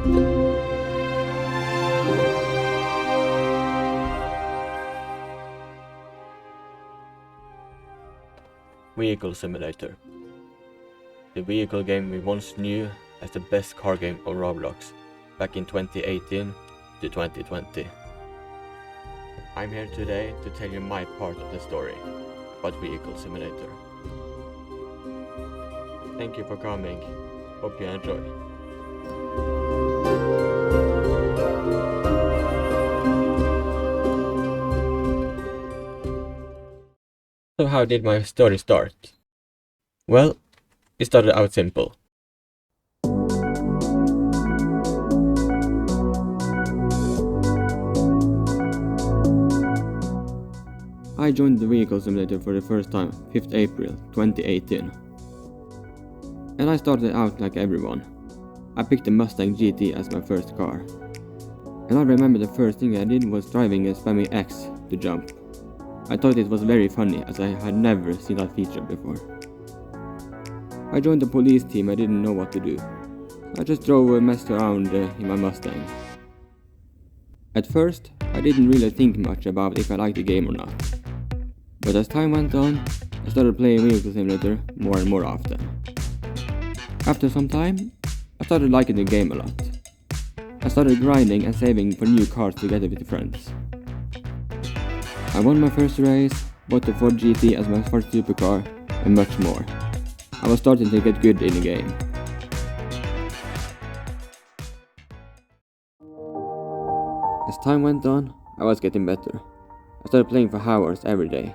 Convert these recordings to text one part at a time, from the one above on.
Vehicle Simulator. The vehicle game we once knew as the best car game on Roblox back in 2018 to 2020. I'm here today to tell you my part of the story about Vehicle Simulator. Thank you for coming. Hope you enjoy. So how did my story start? Well, it started out simple. I joined the Vehicle Simulator for the first time 5th April 2018. And I started out like everyone. I picked a Mustang GT as my first car. And I remember the first thing I did was driving a spammy X to jump. I thought it was very funny as I had never seen that feature before. I joined the police team. I didn't know what to do. I just drove and messed around in my Mustang. At first, I didn't really think much about if I liked the game or not. But as time went on, I started playing Vehicle Simulator more and more often. After some time, I started liking the game a lot. I started grinding and saving for new cars together with friends. I won my first race, bought the Ford GT as my first supercar, and much more. I was starting to get good in the game. As time went on, I was getting better. I started playing for hours every day.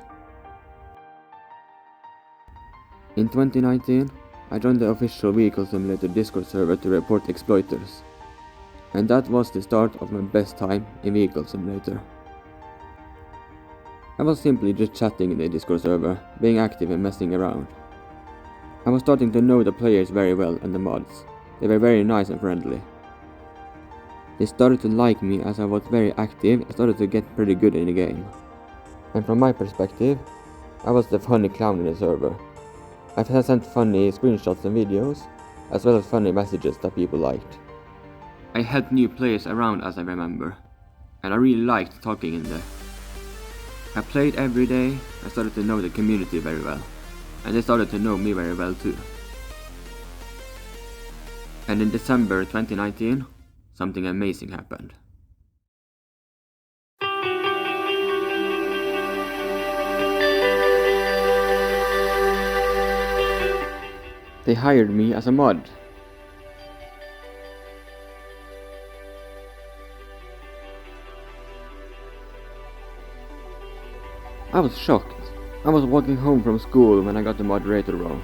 In 2019, I joined the official Vehicle Simulator Discord server to report exploiters. And that was the start of my best time in Vehicle Simulator. I was simply just chatting in the Discord server, being active and messing around. I was starting to know the players very well and the mods. They were very nice and friendly. They started to like me as I was very active and started to get pretty good in the game. And from my perspective, I was the funny clown in the server. I sent funny screenshots and videos, as well as funny messages that people liked. I helped new players around as I remember, and I really liked talking in there. I played every day and started to know the community very well, and they started to know me very well too. And in December 2019, something amazing happened. They hired me as a mod. I was shocked. I was walking home from school when I got the moderator role.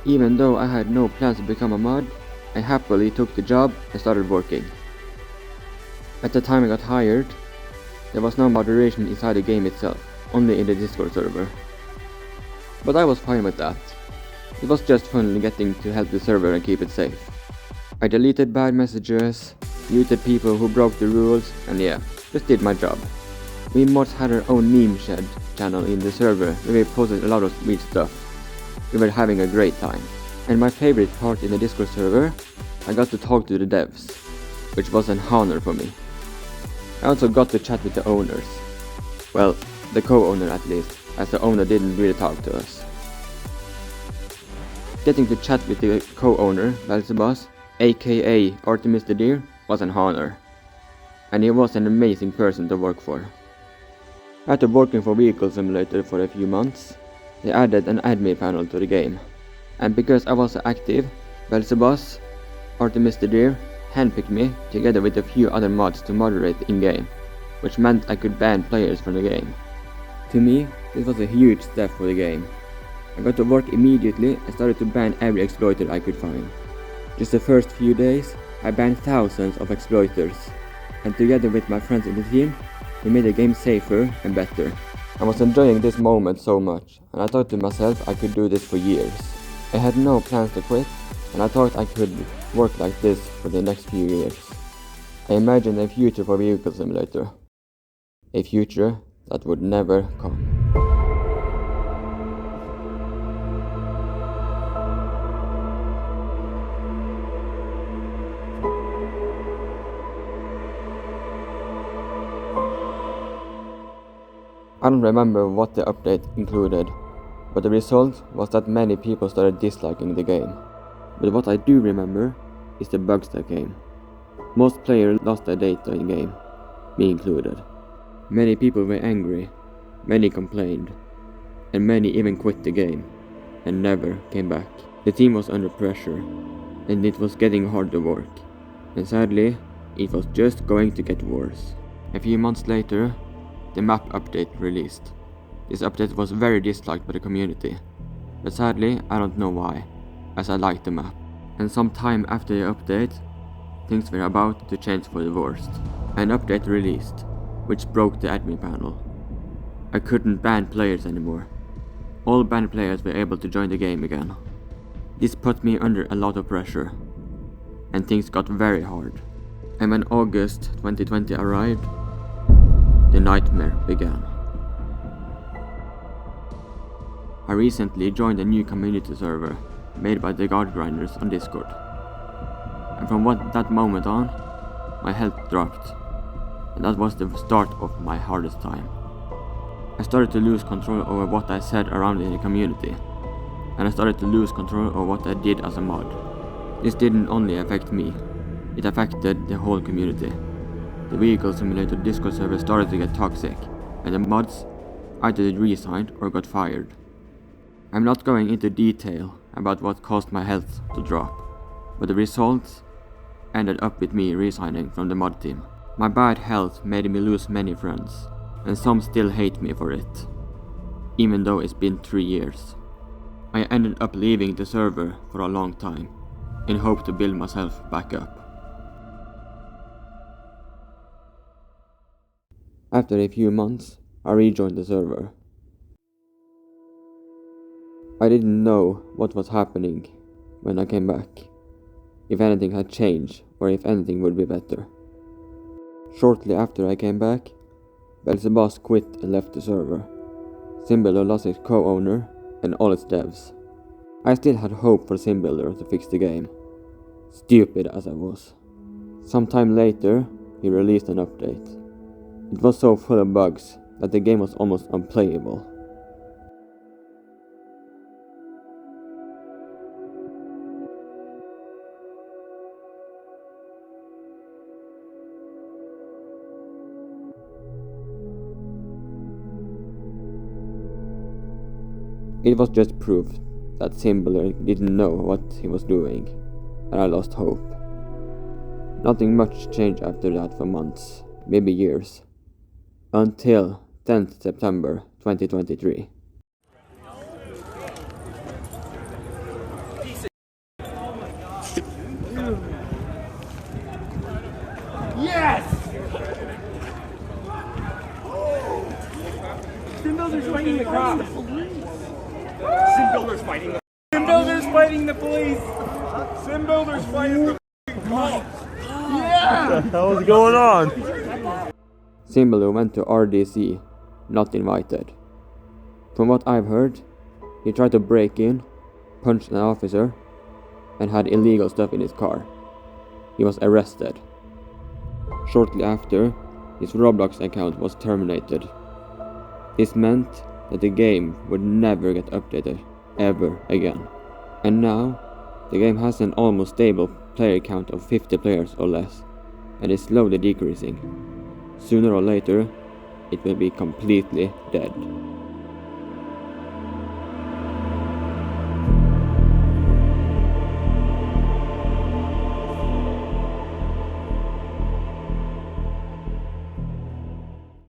Even though I had no plans to become a mod, I happily took the job and started working. At the time I got hired, there was no moderation inside the game itself, only in the Discord server. But I was fine with that. It was just fun getting to help the server and keep it safe. I deleted bad messages, muted people who broke the rules, and yeah, just did my job. We mods had our own meme shed channel in the server where we posted a lot of weird stuff. We were having a great time. And my favorite part in the Discord server, I got to talk to the devs, which was an honor for me. I also got to chat with the owners. Well, the co-owner at least, as the owner didn't really talk to us. Getting to chat with the co-owner, Belzebus, aka Artemis the Deer, was an honor. And he was an amazing person to work for. After working for Vehicle Simulator for a few months, they added an admin panel to the game. And because I was active, Belzebus, Artemis the Deer, handpicked me together with a few other mods to moderate in-game, which meant I could ban players from the game. To me, this was a huge step for the game. I got to work immediately and started to ban every exploiter I could find. Just the first few days, I banned thousands of exploiters, and together with my friends in the team, we made the game safer and better. I was enjoying this moment so much, and I thought to myself I could do this for years. I had no plans to quit, and I thought I could work like this for the next few years. I imagined a future for Vehicle Simulator. A future that would never come. I don't remember what the update included, but the result was that many people started disliking the game. But what I do remember is the bugs that came. Most players lost their data in game, me included. Many people were angry, many complained, and many even quit the game and never came back. The team was under pressure, and it was getting hard to work. And sadly, it was just going to get worse. A few months later, the map update released. This update was very disliked by the community, but sadly I don't know why, as I liked the map. And some time after the update, things were about to change for the worst. An update released, which broke the admin panel. I couldn't ban players anymore. All banned players were able to join the game again. This put me under a lot of pressure, and things got very hard. And when August 2020 arrived, the nightmare began. I recently joined a new community server made by the guard grinders on Discord. And from that moment on, my health dropped, and that was the start of my hardest time. I started to lose control over what I said around in the community, and I started to lose control over what I did as a mod. This didn't only affect me, it affected the whole community. The Vehicle Simulator Discord server started to get toxic, and the mods either resigned or got fired. I'm not going into detail about what caused my health to drop, but the results ended up with me resigning from the mod team. My bad health made me lose many friends, and some still hate me for it, even though it's been 3 years. I ended up leaving the server for a long time, in hope to build myself back up. After a few months, I rejoined the server. I didn't know what was happening when I came back, if anything had changed or if anything would be better. Shortly after I came back, Belzebas quit and left the server. SimBuilder lost its co-owner and all its devs. I still had hope for SimBuilder to fix the game, stupid as I was. Sometime later, he released an update. It was so full of bugs that the game was almost unplayable. It was just proof that SimBuilder didn't know what he was doing, and I lost hope. Nothing much changed after that for months, maybe years, until 10th September 2023. Yes! SimBuilder's fighting the cops. SimBuilder's fighting the SimBuilder's fighting the police. SimBuilder's fighting the cops. Yeah! What the hell is going on? SimBuilder went to RDC, not invited. From what I've heard, he tried to break in, punched an officer, and had illegal stuff in his car. He was arrested. Shortly after, his Roblox account was terminated. This meant that the game would never get updated ever again. And now, the game has an almost stable player count of 50 players or less, and is slowly decreasing. Sooner or later, it will be completely dead.